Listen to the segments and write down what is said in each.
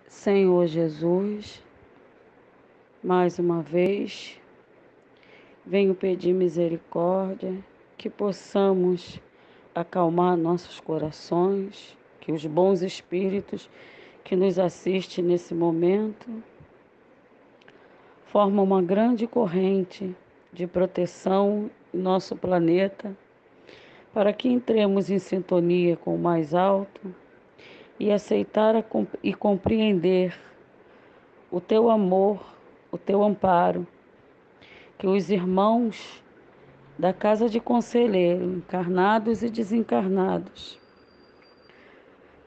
Senhor Jesus, mais uma vez, venho pedir misericórdia, que possamos acalmar nossos corações, que os bons espíritos que nos assistem nesse momento formam uma grande corrente de proteção em nosso planeta, para que entremos em sintonia com o mais alto e aceitar e compreender o teu amor, o teu amparo, que os irmãos da Casa de Conselheiro, encarnados e desencarnados,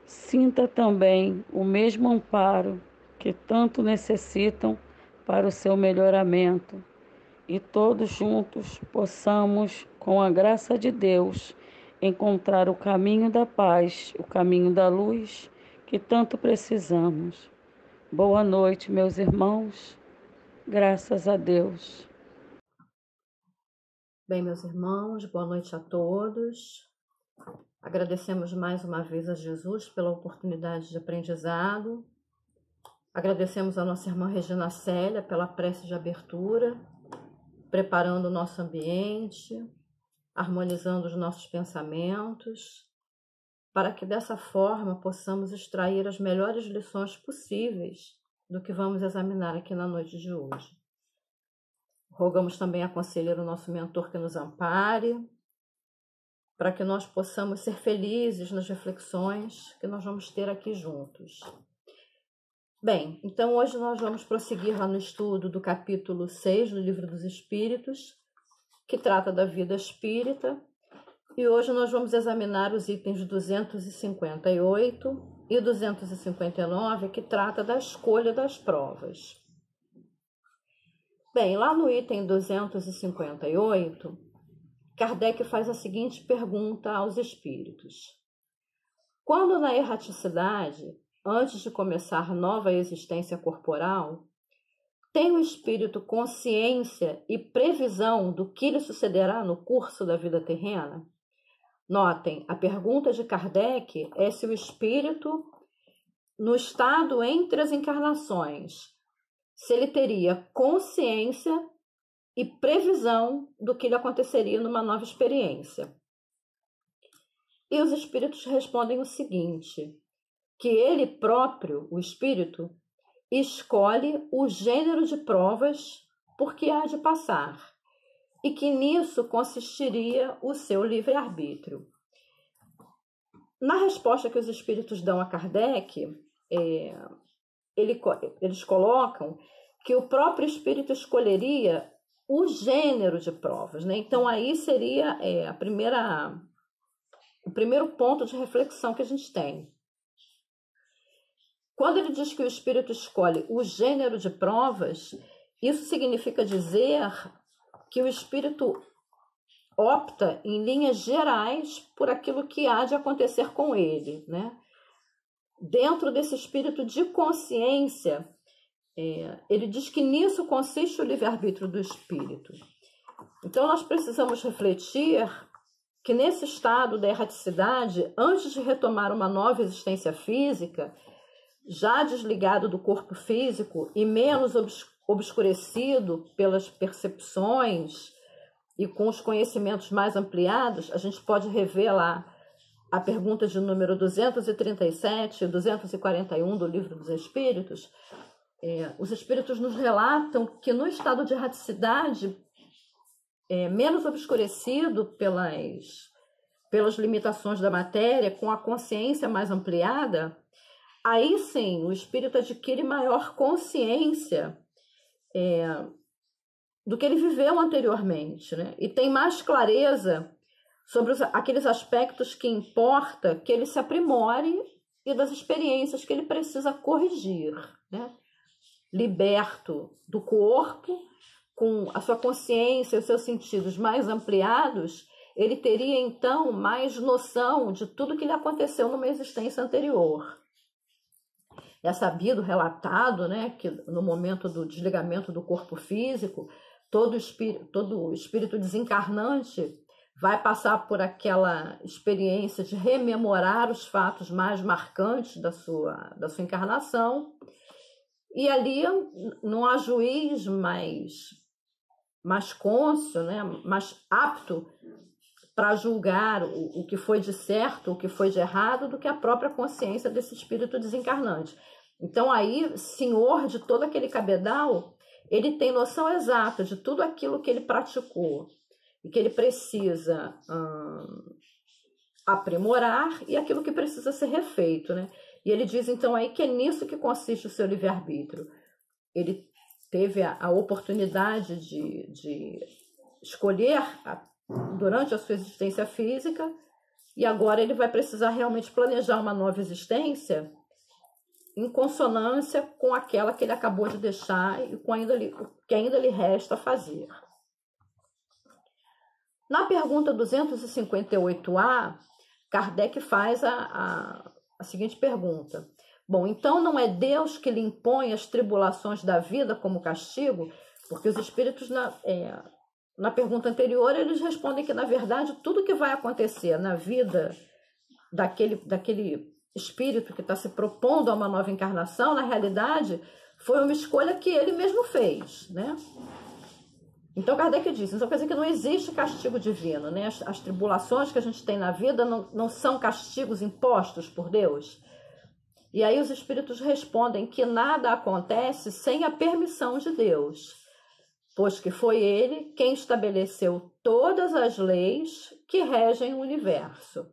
sinta também o mesmo amparo que tanto necessitam para o seu melhoramento, e todos juntos possamos, com a graça de Deus, encontrar o caminho da paz, o caminho da luz que tanto precisamos. Boa noite, meus irmãos. Graças a Deus. Bem, meus irmãos, boa noite a todos. Agradecemos mais uma vez a Jesus pela oportunidade de aprendizado. Agradecemos a nossa irmã Regina Célia pela prece de abertura, preparando o nosso ambiente, harmonizando os nossos pensamentos, para que dessa forma possamos extrair as melhores lições possíveis do que vamos examinar aqui na noite de hoje. Rogamos também a conselheiro, nosso mentor, que nos ampare, para que nós possamos ser felizes nas reflexões que nós vamos ter aqui juntos. Bem, então hoje nós vamos prosseguir lá no estudo do capítulo 6 do Livro dos Espíritos, que trata da vida espírita, e hoje nós vamos examinar os itens 258 e 259, que trata da escolha das provas. Bem, lá no item 258, Kardec faz a seguinte pergunta aos espíritos: quando na erraticidade, antes de começar nova existência corporal, tem o espírito consciência e previsão do que lhe sucederá no curso da vida terrena? Notem, a pergunta de Kardec é se o espírito, no estado entre as encarnações, se ele teria consciência e previsão do que lhe aconteceria numa nova experiência. E os espíritos respondem o seguinte: que ele próprio, o espírito, escolhe o gênero de provas por que há de passar, e que nisso consistiria o seu livre-arbítrio. Na resposta que os espíritos dão a Kardec, eles colocam que o próprio espírito escolheria o gênero de provas, né? Então aí seria o primeiro ponto de reflexão que a gente tem. Quando ele diz que o espírito escolhe o gênero de provas, isso significa dizer que o espírito opta em linhas gerais por aquilo que há de acontecer com ele, né? Dentro desse espírito de consciência, ele diz que nisso consiste o livre-arbítrio do espírito. Então, nós precisamos refletir que nesse estado da erraticidade, antes de retomar uma nova existência física, já desligado do corpo físico e menos obscurecido pelas percepções e com os conhecimentos mais ampliados, a gente pode rever lá a pergunta de número 237 e 241 do Livro dos Espíritos. Os espíritos nos relatam que no estado de erraticidade, menos obscurecido pelas limitações da matéria, com a consciência mais ampliada, aí sim o espírito adquire maior consciência do que ele viveu anteriormente, né? E tem mais clareza sobre aqueles aspectos que importa que ele se aprimore e das experiências que ele precisa corrigir, né? Liberto do corpo, com a sua consciência e os seus sentidos mais ampliados, ele teria então mais noção de tudo que lhe aconteceu numa existência anterior. É sabido, relatado, né, que no momento do desligamento do corpo físico, todo espírito desencarnante vai passar por aquela experiência de rememorar os fatos mais marcantes da sua encarnação, e ali não há juiz mais cônscio, né, mais apto para julgar o que foi de certo, o que foi de errado, do que a própria consciência desse espírito desencarnante. Então aí, senhor de todo aquele cabedal, ele tem noção exata de tudo aquilo que ele praticou e que ele precisa aprimorar, e aquilo que precisa ser refeito, né? E ele diz então aí que é nisso que consiste o seu livre-arbítrio. Ele teve a oportunidade de escolher durante a sua existência física, e agora ele vai precisar realmente planejar uma nova existência em consonância com aquela que ele acabou de deixar e com que ainda lhe resta fazer. Na pergunta 258A, Kardec faz a seguinte pergunta. Bom, então não é Deus que lhe impõe as tribulações da vida como castigo? Porque os espíritos, na pergunta anterior, eles respondem que, na verdade, tudo que vai acontecer na vida daquele espírito que está se propondo a uma nova encarnação, na realidade, foi uma escolha que ele mesmo fez, né? Então, Kardec diz, então quer dizer que não existe castigo divino, né? As tribulações que a gente tem na vida não são castigos impostos por Deus. E aí os espíritos respondem que nada acontece sem a permissão de Deus, pois que foi ele quem estabeleceu todas as leis que regem o universo.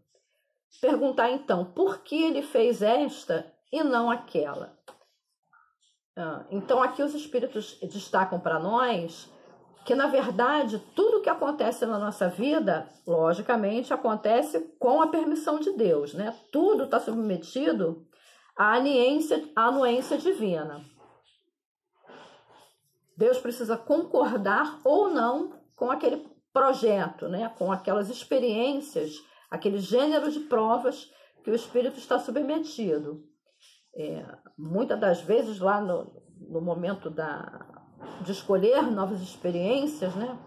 Perguntar então, por que ele fez esta e não aquela? Então aqui os espíritos destacam para nós que, na verdade, tudo que acontece na nossa vida, logicamente, acontece com a permissão de Deus, né? Tudo está submetido à anuência divina. Deus precisa concordar ou não com aquele projeto, né? Com aquelas experiências, aquele gênero de provas que o espírito está submetido. Muitas das vezes, lá no momento de escolher novas experiências, né?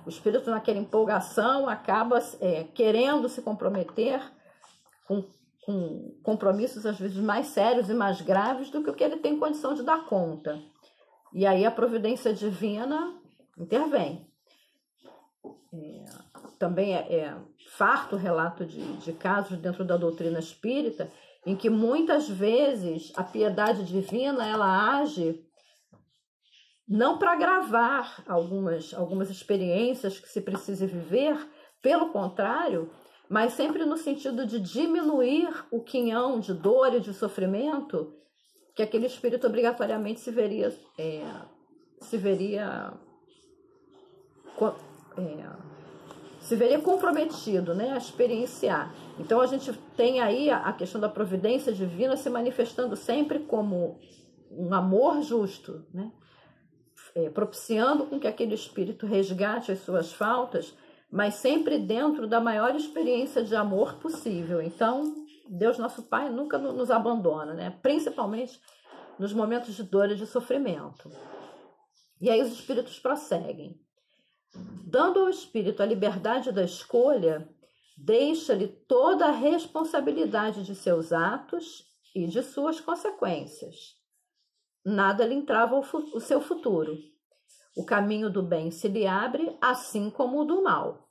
O espírito, naquela empolgação, acaba querendo se comprometer com compromissos, às vezes, mais sérios e mais graves do que o que ele tem condição de dar conta. E aí a providência divina intervém. Também é farto relato de casos dentro da doutrina espírita em que muitas vezes a piedade divina ela age não para agravar algumas experiências que se precisa viver, pelo contrário, mas sempre no sentido de diminuir o quinhão de dor e de sofrimento que aquele espírito obrigatoriamente se veria comprometido, né, a experienciar. Então a gente tem aí a questão da providência divina se manifestando sempre como um amor justo, né, propiciando com que aquele espírito resgate as suas faltas, mas sempre dentro da maior experiência de amor possível. Então, Deus nosso Pai nunca nos abandona, né? Principalmente nos momentos de dor e de sofrimento. E aí os espíritos prosseguem. Dando ao espírito a liberdade da escolha, deixa-lhe toda a responsabilidade de seus atos e de suas consequências. Nada lhe entrava o seu futuro. O caminho do bem se lhe abre, assim como o do mal.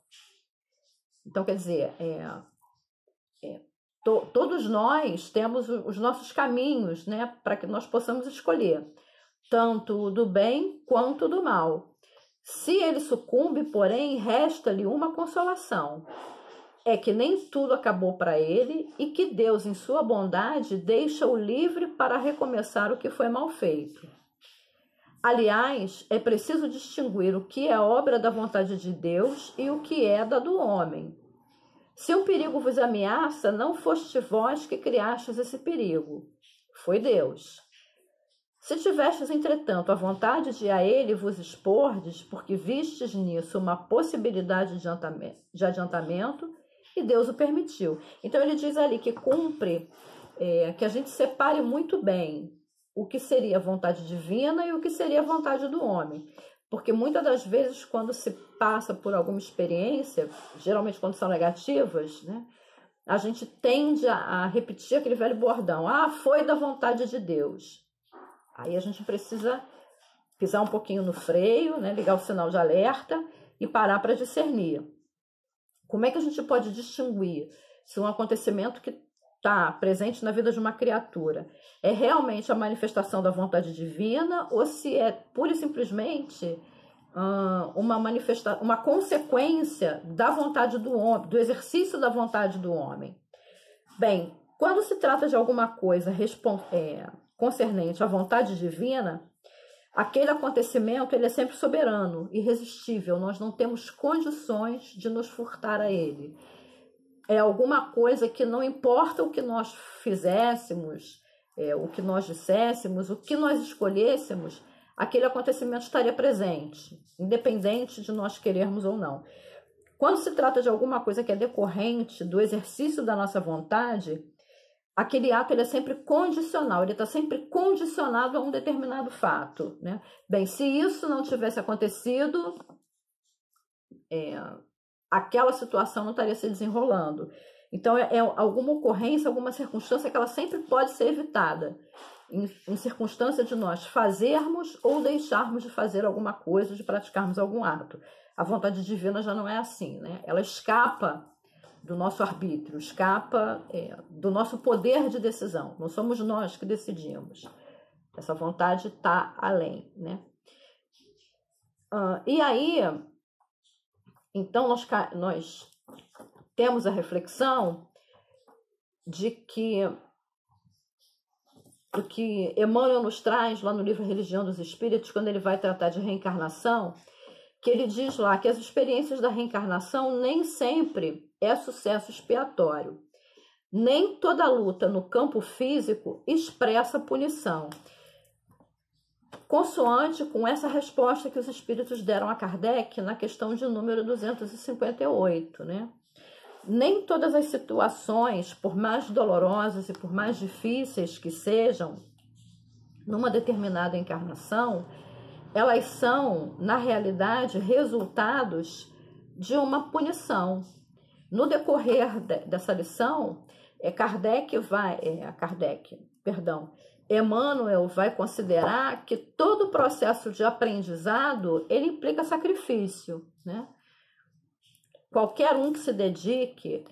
Então, quer dizer, todos nós temos os nossos caminhos, né, para que nós possamos escolher, tanto o do bem quanto o do mal. Se ele sucumbe, porém, resta-lhe uma consolação. É que nem tudo acabou para ele e que Deus, em sua bondade, deixa-o livre para recomeçar o que foi mal feito. Aliás, é preciso distinguir o que é obra da vontade de Deus e o que é da do homem. Se um perigo vos ameaça, não foste vós que criastes esse perigo, foi Deus. Se tivestes, entretanto, a vontade de a ele vos expordes, porque vistes nisso uma possibilidade de adiantamento, e Deus o permitiu. Então ele diz ali que cumpre que a gente separe muito bem o que seria a vontade divina e o que seria a vontade do homem. Porque muitas das vezes, quando se passa por alguma experiência, geralmente quando são negativas, né, a gente tende a repetir aquele velho bordão. Ah, foi da vontade de Deus. Aí a gente precisa pisar um pouquinho no freio, né, ligar o sinal de alerta e parar para discernir. Como é que a gente pode distinguir se um acontecimento que está presente na vida de uma criatura é realmente a manifestação da vontade divina ou se é pura e simplesmente uma consequência da vontade do homem, do exercício da vontade do homem? Bem, quando se trata de alguma coisa concernente à vontade divina, aquele acontecimento ele é sempre soberano, irresistível. Nós não temos condições de nos furtar a ele. É alguma coisa que não importa o que nós fizéssemos, o que nós disséssemos, o que nós escolhêssemos, aquele acontecimento estaria presente, independente de nós querermos ou não. Quando se trata de alguma coisa que é decorrente do exercício da nossa vontade, aquele ato ele é sempre condicional, ele está sempre condicionado a um determinado fato, né? Bem, se isso não tivesse acontecido, aquela situação não estaria se desenrolando. Então, é alguma ocorrência, alguma circunstância que ela sempre pode ser evitada, em circunstância de nós fazermos ou deixarmos de fazer alguma coisa, de praticarmos algum ato. A vontade divina já não é assim, né? Ela escapa do nosso arbítrio, escapa do nosso poder de decisão. Não somos nós que decidimos. Essa vontade está além, né? E aí, então, nós temos a reflexão de que o que Emmanuel nos traz lá no livro Religião dos Espíritos, quando ele vai tratar de reencarnação, que ele diz lá que as experiências da reencarnação nem sempre é sucesso expiatório. Nem toda luta no campo físico expressa punição. Consoante com essa resposta que os espíritos deram a Kardec na questão de número 258, né? Nem todas as situações, por mais dolorosas e por mais difíceis que sejam, numa determinada encarnação, elas são, na realidade, resultados de uma punição. No decorrer dessa lição, Emmanuel vai considerar que todo o processo de aprendizado, ele implica sacrifício, né? Qualquer um que se dedique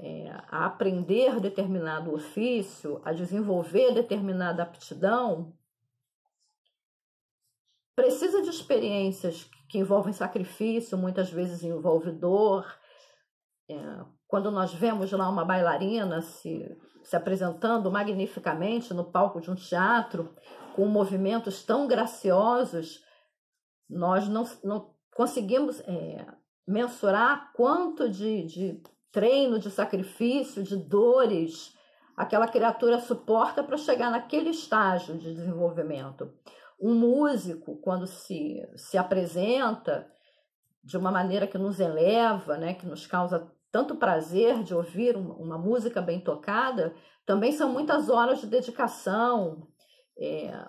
a aprender determinado ofício, a desenvolver determinada aptidão, precisa de experiências que envolvem sacrifício, muitas vezes envolve dor. Quando nós vemos lá uma bailarina se apresentando magnificamente no palco de um teatro, com movimentos tão graciosos, nós não conseguimos mensurar quanto de treino, de sacrifício, de dores aquela criatura suporta para chegar naquele estágio de desenvolvimento. Um músico, quando se apresenta de uma maneira que nos eleva, né, que nos causa tanto prazer de ouvir uma música bem tocada, também são muitas horas de dedicação,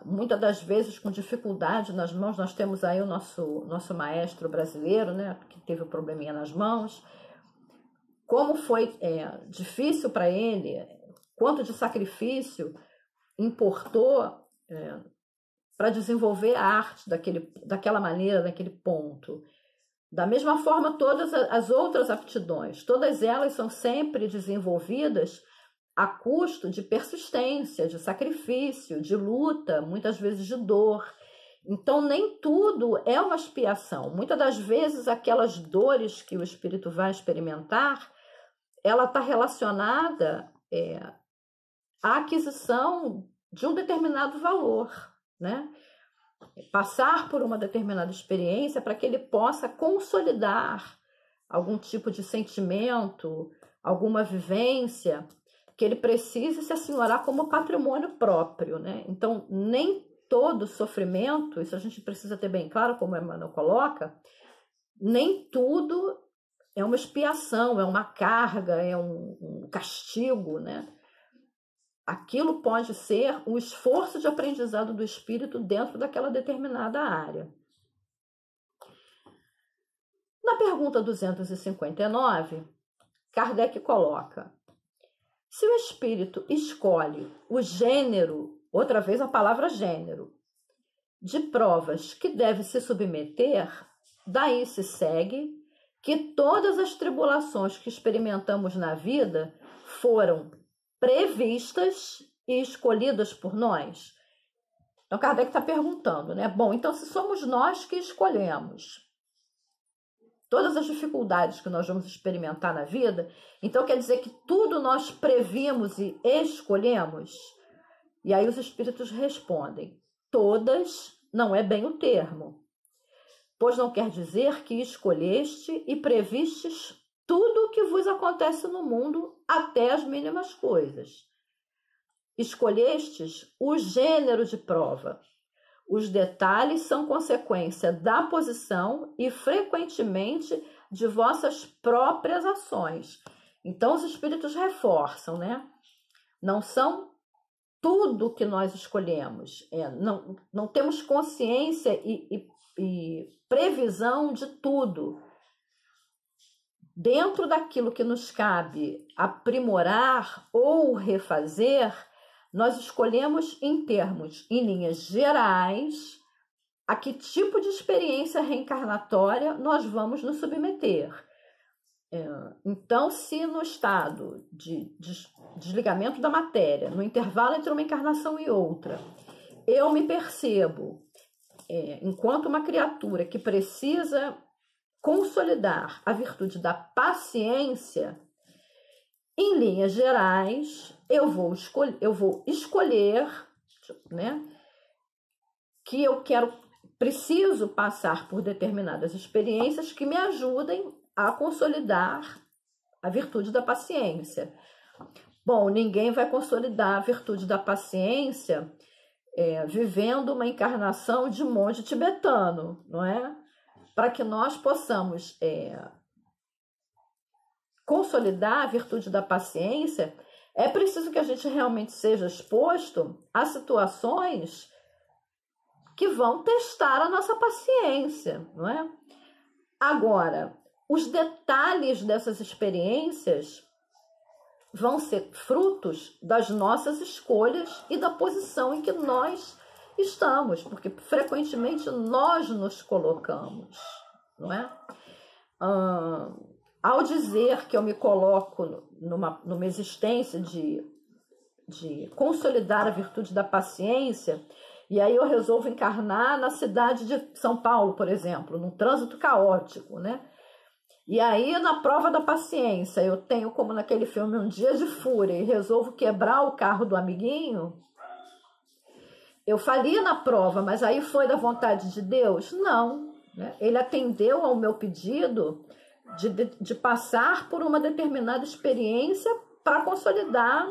muitas das vezes com dificuldade nas mãos. Nós temos aí o nosso maestro brasileiro, né, que teve um probleminha nas mãos. Como foi difícil para ele, quanto de sacrifício importou para desenvolver a arte daquela maneira, daquele ponto. Da mesma forma, todas as outras aptidões, todas elas são sempre desenvolvidas a custo de persistência, de sacrifício, de luta, muitas vezes de dor. Então, nem tudo é uma expiação. Muitas das vezes, aquelas dores que o espírito vai experimentar, ela está relacionada à aquisição de um determinado valor, né? Passar por uma determinada experiência para que ele possa consolidar algum tipo de sentimento, alguma vivência que ele precise se assenhorar como patrimônio próprio, né? Então, nem todo sofrimento, isso a gente precisa ter bem claro, como Emmanuel coloca, nem tudo é uma expiação, é uma carga, é um castigo, né? Aquilo pode ser um esforço de aprendizado do espírito dentro daquela determinada área. Na pergunta 259, Kardec coloca: se o espírito escolhe o gênero, outra vez a palavra gênero, de provas que deve se submeter, daí se segue que todas as tribulações que experimentamos na vida foram previstas e escolhidas por nós. Então, Kardec está perguntando, né? Bom, então se somos nós que escolhemos todas as dificuldades que nós vamos experimentar na vida, então quer dizer que tudo nós previmos e escolhemos? E aí os espíritos respondem: todas não é bem o termo, pois não quer dizer que escolheste e previstes tudo o que vos acontece no mundo, até as mínimas coisas. Escolhestes o gênero de prova. Os detalhes são consequência da posição e, frequentemente, de vossas próprias ações. Então, os espíritos reforçam, né? Não são tudo que nós escolhemos. Não temos consciência e previsão de tudo. Dentro daquilo que nos cabe aprimorar ou refazer, nós escolhemos em linhas gerais, a que tipo de experiência reencarnatória nós vamos nos submeter. Então, se no estado de desligamento da matéria, no intervalo entre uma encarnação e outra, eu me percebo enquanto uma criatura que precisa consolidar a virtude da paciência, em linhas gerais, eu vou escolher, né, que preciso passar por determinadas experiências que me ajudem a consolidar a virtude da paciência. Bom, ninguém vai consolidar a virtude da paciência vivendo uma encarnação de monge tibetano, não é? Para que nós possamos consolidar a virtude da paciência, é preciso que a gente realmente seja exposto a situações que vão testar a nossa paciência, não é? Agora, os detalhes dessas experiências vão ser frutos das nossas escolhas e da posição em que nós estamos, porque frequentemente nós nos colocamos, não é? Ao dizer que eu me coloco numa existência de consolidar a virtude da paciência, e aí eu resolvo encarnar na cidade de São Paulo, por exemplo, num trânsito caótico, né? E aí, na prova da paciência, eu tenho, como naquele filme, um dia de fúria e resolvo quebrar o carro do amiguinho, eu falia na prova, mas aí foi da vontade de Deus? Não, né? Ele atendeu ao meu pedido de passar por uma determinada experiência para consolidar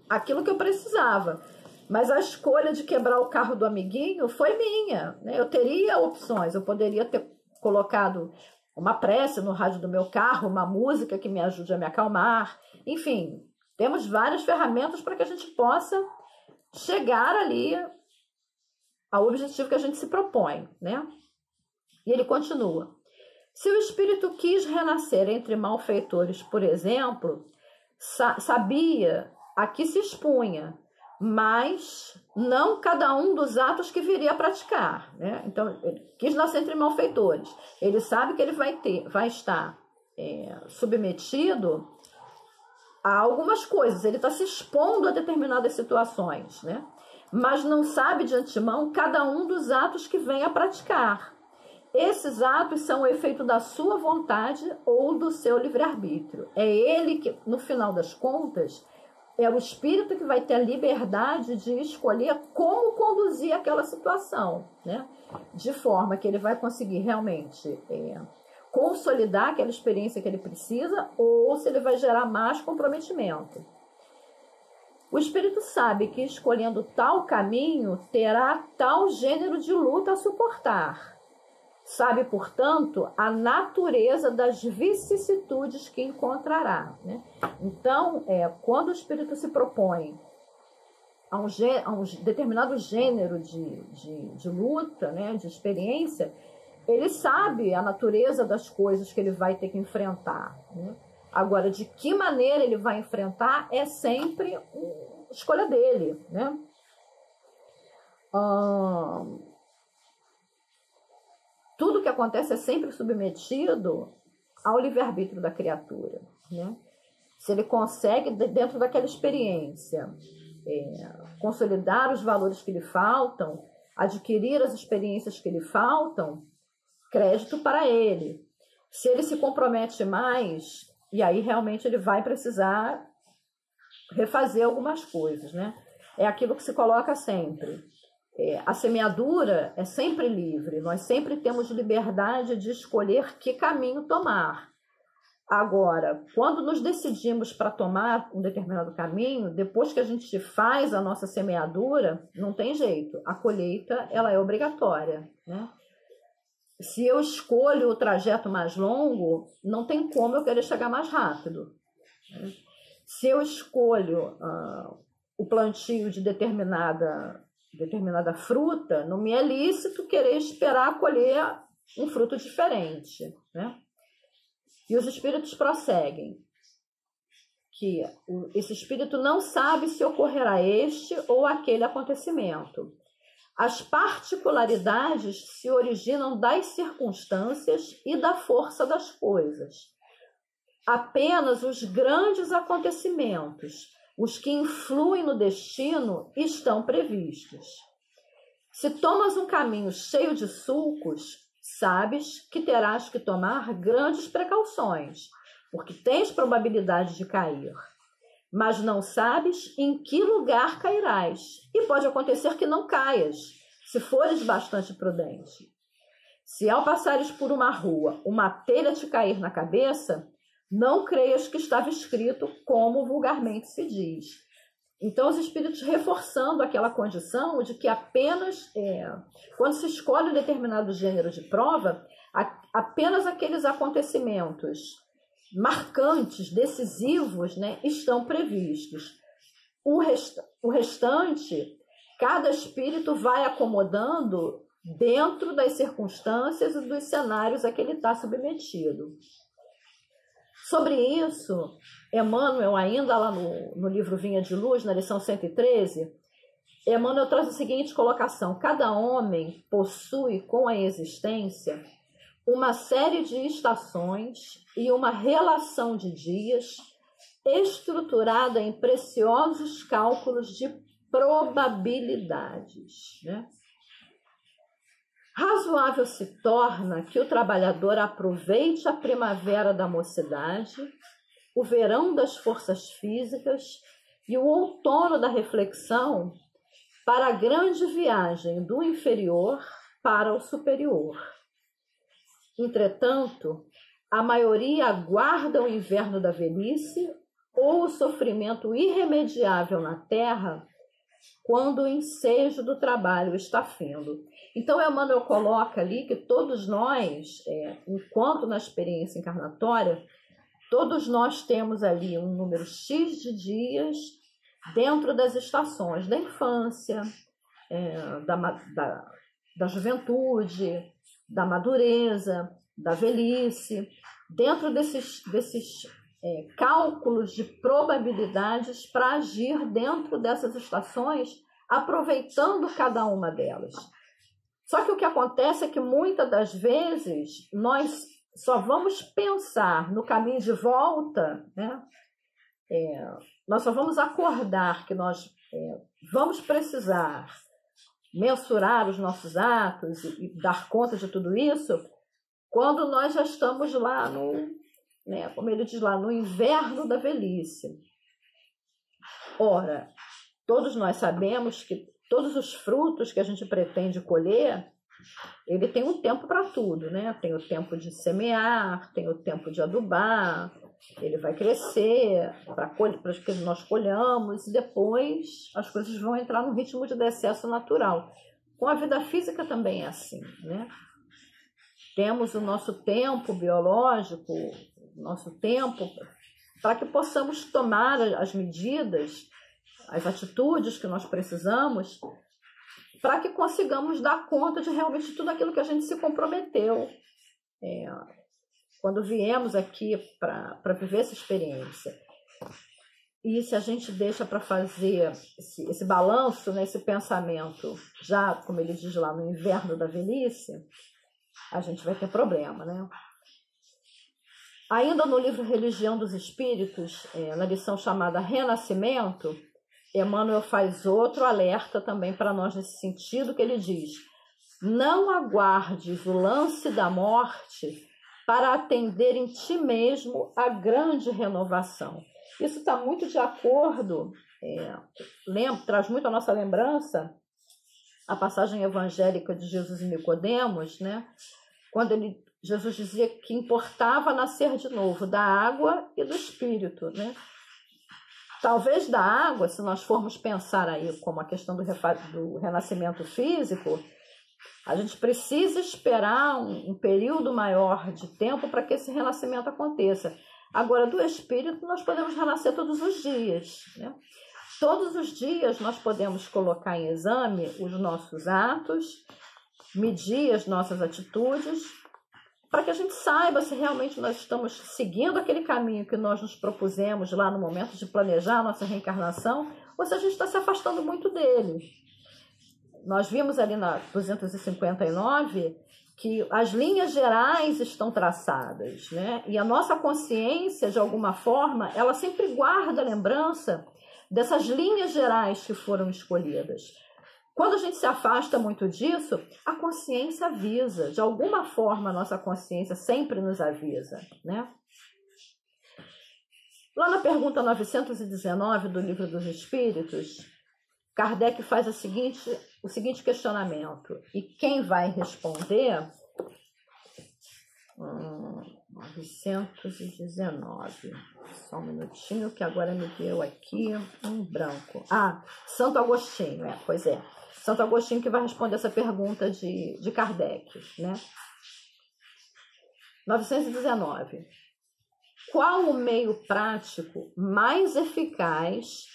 aquilo que eu precisava. Mas a escolha de quebrar o carro do amiguinho foi minha, né? Eu teria opções, eu poderia ter colocado uma prece no rádio do meu carro, uma música que me ajude a me acalmar. Enfim, temos várias ferramentas para que a gente possa chegar ali ao objetivo que a gente se propõe, né? E ele continua: se o espírito quis renascer entre malfeitores, por exemplo, sabia a que se expunha, mas não cada um dos atos que viria a praticar, né? Então, ele quis nascer entre malfeitores. Ele sabe que ele vai estar submetido a algumas coisas. Ele está se expondo a determinadas situações, né? Mas não sabe de antemão cada um dos atos que vem a praticar. Esses atos são o efeito da sua vontade ou do seu livre-arbítrio. É ele que, no final das contas, é o espírito que vai ter a liberdade de escolher como conduzir aquela situação, né? De forma que ele vai conseguir realmente consolidar aquela experiência que ele precisa, ou se ele vai gerar mais comprometimento. O espírito sabe que, escolhendo tal caminho, terá tal gênero de luta a suportar. Sabe, portanto, a natureza das vicissitudes que encontrará, né? Então, quando o espírito se propõe a um determinado gênero de luta, né, de experiência, ele sabe a natureza das coisas que ele vai ter que enfrentar, né? Agora, de que maneira ele vai enfrentar é sempre escolha dele, né? Tudo que acontece é sempre submetido ao livre-arbítrio da criatura, né? Se ele consegue, dentro daquela experiência, consolidar os valores que lhe faltam, adquirir as experiências que lhe faltam, crédito para ele. Se ele se compromete mais, e aí realmente ele vai precisar refazer algumas coisas, né? É aquilo que se coloca sempre. A semeadura é sempre livre, nós sempre temos liberdade de escolher que caminho tomar. Agora, quando nos decidimos para tomar um determinado caminho, depois que a gente faz a nossa semeadura, não tem jeito, a colheita ela é obrigatória, né? Se eu escolho o trajeto mais longo, não tem como eu querer chegar mais rápido, né? Se eu escolho o plantio de determinada fruta, não me é lícito querer esperar colher um fruto diferente, né? E os espíritos prosseguem que esse espírito não sabe se ocorrerá este ou aquele acontecimento. As particularidades se originam das circunstâncias e da força das coisas. Apenas os grandes acontecimentos, os que influem no destino, estão previstos. Se tomas um caminho cheio de sulcos, sabes que terás que tomar grandes precauções, porque tens probabilidade de cair. Mas não sabes em que lugar cairás, e pode acontecer que não caias, se fores bastante prudente. Se ao passares por uma rua, uma telha te cair na cabeça, não creias que estava escrito como vulgarmente se diz. Então, os espíritos reforçando aquela condição de que apenas, quando se escolhe um determinado gênero de prova, apenas aqueles acontecimentos marcantes, decisivos, né, estão previstos. O restante, cada espírito vai acomodando dentro das circunstâncias e dos cenários a que ele está submetido. Sobre isso, Emmanuel, ainda lá no livro Vinha de Luz, na lição 113, Emmanuel traz a seguinte colocação: cada homem possui com a existência uma série de estações e uma relação de dias estruturada em preciosos cálculos de probabilidades, né? Razoável se torna que o trabalhador aproveite a primavera da mocidade, o verão das forças físicas e o outono da reflexão para a grande viagem do inferior para o superior. Entretanto, a maioria aguarda o inverno da velhice ou o sofrimento irremediável na terra quando o ensejo do trabalho está findo. Então, Emmanuel coloca ali que todos nós, enquanto na experiência encarnatória, todos nós temos ali um número X de dias dentro das estações da infância, da juventude, da madureza, da velhice, dentro desses cálculos de probabilidades para agir dentro dessas estações, aproveitando cada uma delas. Só que o que acontece é que muitas das vezes nós só vamos pensar no caminho de volta, né? Nós só vamos acordar que nós vamos precisar mensurar os nossos atos e dar conta de tudo isso quando nós já estamos lá como ele diz lá, no inverno da velhice. Ora, todos nós sabemos que todos os frutos que a gente pretende colher, ele tem um tempo para tudo, né? Tem o tempo de semear, tem o tempo de adubar, ele vai crescer para que nós colhamos e depois as coisas vão entrar no ritmo de decesso natural. Com a vida física também é assim, né? Temos o nosso tempo biológico, nosso tempo para que possamos tomar as medidas, as atitudes que nós precisamos para que consigamos dar conta de realmente tudo aquilo que a gente se comprometeu quando viemos aqui para viver essa experiência. E se a gente deixa para fazer esse balanço, né, esse pensamento, já, como ele diz lá, no inverno da velhice, a gente vai ter problema, né? Ainda no livro Religião dos Espíritos, na lição chamada Renascimento, Emmanuel faz outro alerta também para nós nesse sentido, que ele diz: não aguardes o lance da morte para atender em ti mesmo a grande renovação. Isso está muito de acordo, traz muito à nossa lembrança a passagem evangélica de Jesus e Nicodemos, né? Quando Jesus dizia que importava nascer de novo da água e do Espírito, né? Talvez da água, se nós formos pensar aí como a questão do renascimento físico, a gente precisa esperar um período maior de tempo para que esse renascimento aconteça. Agora, do Espírito, nós podemos renascer todos os dias, né? Todos os dias nós podemos colocar em exame os nossos atos, medir as nossas atitudes, para que a gente saiba se realmente nós estamos seguindo aquele caminho que nós nos propusemos lá no momento de planejar a nossa reencarnação, ou se a gente está se afastando muito dele. Nós vimos ali na 259 que as linhas gerais estão traçadas, né? E a nossa consciência, de alguma forma, ela sempre guarda a lembrança dessas linhas gerais que foram escolhidas. Quando a gente se afasta muito disso, a consciência avisa. De alguma forma, a nossa consciência sempre nos avisa, né? Lá na pergunta 919 do Livro dos Espíritos, Kardec faz o seguinte questionamento. E quem vai responder? 919. Só um minutinho, que agora me deu aqui um branco. Santo Agostinho, pois é. Santo Agostinho que vai responder essa pergunta de Kardec, né? 919. Qual o meio prático mais eficaz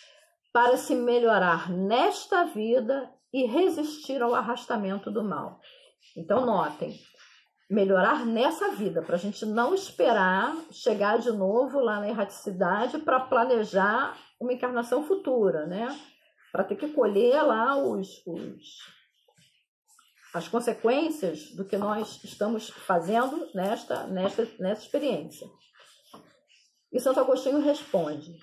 para se melhorar nesta vida e resistir ao arrastamento do mal? Então, notem, melhorar nessa vida, para a gente não esperar chegar de novo lá na erraticidade para planejar uma encarnação futura, né? Para ter que colher lá as consequências do que nós estamos fazendo nessa experiência. E Santo Agostinho responde: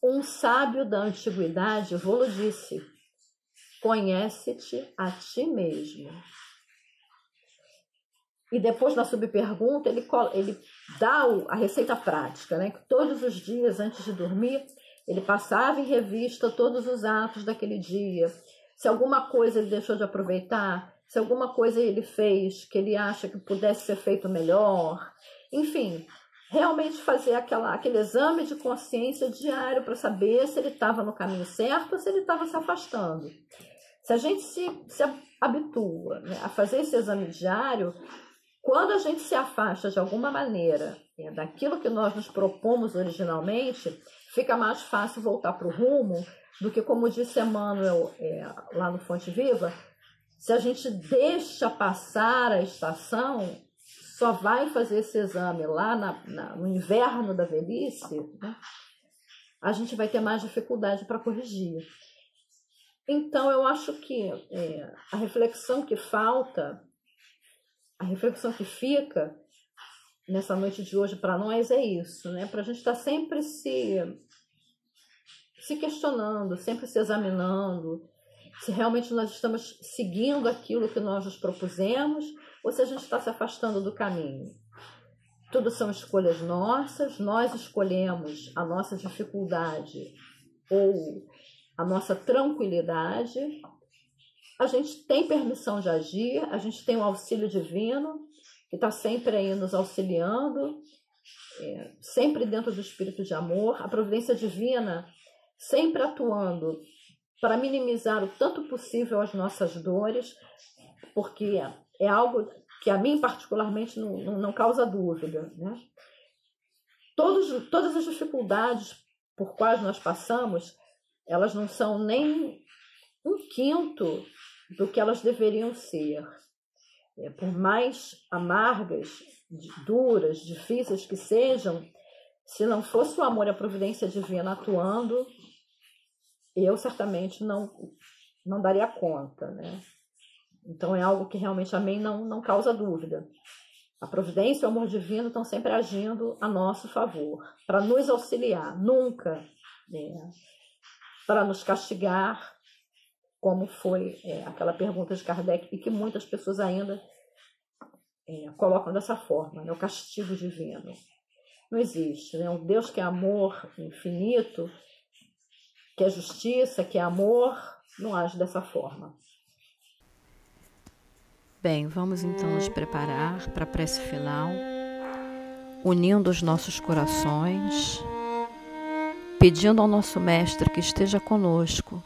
um sábio da antiguidade vô-lo disse, conhece-te a ti mesmo. E depois, na subpergunta, ele dá a receita prática, né? Que todos os dias, antes de dormir, ele passava em revista todos os atos daquele dia. Se alguma coisa ele deixou de aproveitar, se alguma coisa ele fez que ele acha que pudesse ser feito melhor. Enfim, realmente fazer aquele exame de consciência diário para saber se ele estava no caminho certo ou se ele estava se afastando. Se a gente se habitua, né, a fazer esse exame diário, quando a gente se afasta de alguma maneira daquilo que nós nos propomos originalmente, fica mais fácil voltar para o rumo do que, como disse Emmanuel lá no Fonte Viva, se a gente deixa passar a estação, só vai fazer esse exame lá no inverno da velhice, né? A gente vai ter mais dificuldade para corrigir. Então, eu acho que a reflexão que falta, a reflexão que fica nessa noite de hoje para nós é isso, né? Para a gente estar sempre se questionando, sempre se examinando, se realmente nós estamos seguindo aquilo que nós nos propusemos ou se a gente está se afastando do caminho. Tudo são escolhas nossas, nós escolhemos a nossa dificuldade ou a nossa tranquilidade. A gente tem permissão de agir, a gente tem o auxílio divino, que está sempre aí nos auxiliando, sempre dentro do espírito de amor, a providência divina sempre atuando para minimizar o tanto possível as nossas dores, porque é algo que a mim particularmente não causa dúvida, né? Todas as dificuldades por quais nós passamos, elas não são nem 1/5 do que elas deveriam ser. Por mais amargas, duras, difíceis que sejam, se não fosse o amor e a providência divina atuando, eu certamente não daria conta, né? Então é algo que realmente a mim não causa dúvida. A providência e o amor divino estão sempre agindo a nosso favor, para nos auxiliar, nunca para nos castigar, como foi aquela pergunta de Kardec, e que muitas pessoas ainda colocam dessa forma, né? O castigo divino. Não existe, né? Um Deus que é amor infinito, que é justiça, que é amor, não age dessa forma. Bem, vamos então nos preparar para a prece final, unindo os nossos corações, pedindo ao nosso Mestre que esteja conosco,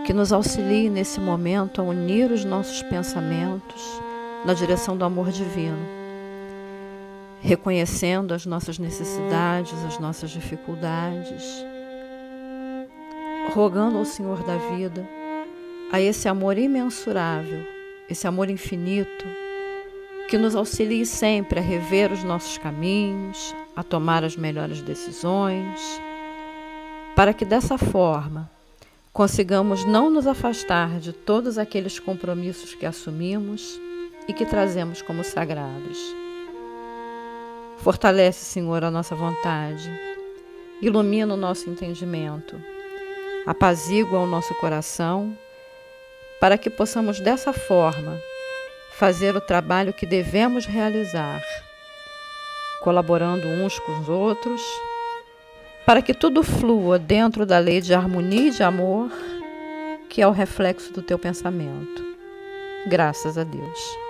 que nos auxilie nesse momento a unir os nossos pensamentos na direção do amor divino, reconhecendo as nossas necessidades, as nossas dificuldades, rogando ao Senhor da vida a esse amor imensurável, esse amor infinito, que nos auxilie sempre a rever os nossos caminhos, a tomar as melhores decisões, para que dessa forma consigamos não nos afastar de todos aqueles compromissos que assumimos e que trazemos como sagrados. Fortalece, Senhor, a nossa vontade, ilumina o nosso entendimento, apazigua o nosso coração, para que possamos dessa forma fazer o trabalho que devemos realizar, colaborando uns com os outros, para que tudo flua dentro da lei de harmonia e de amor, que é o reflexo do teu pensamento. Graças a Deus.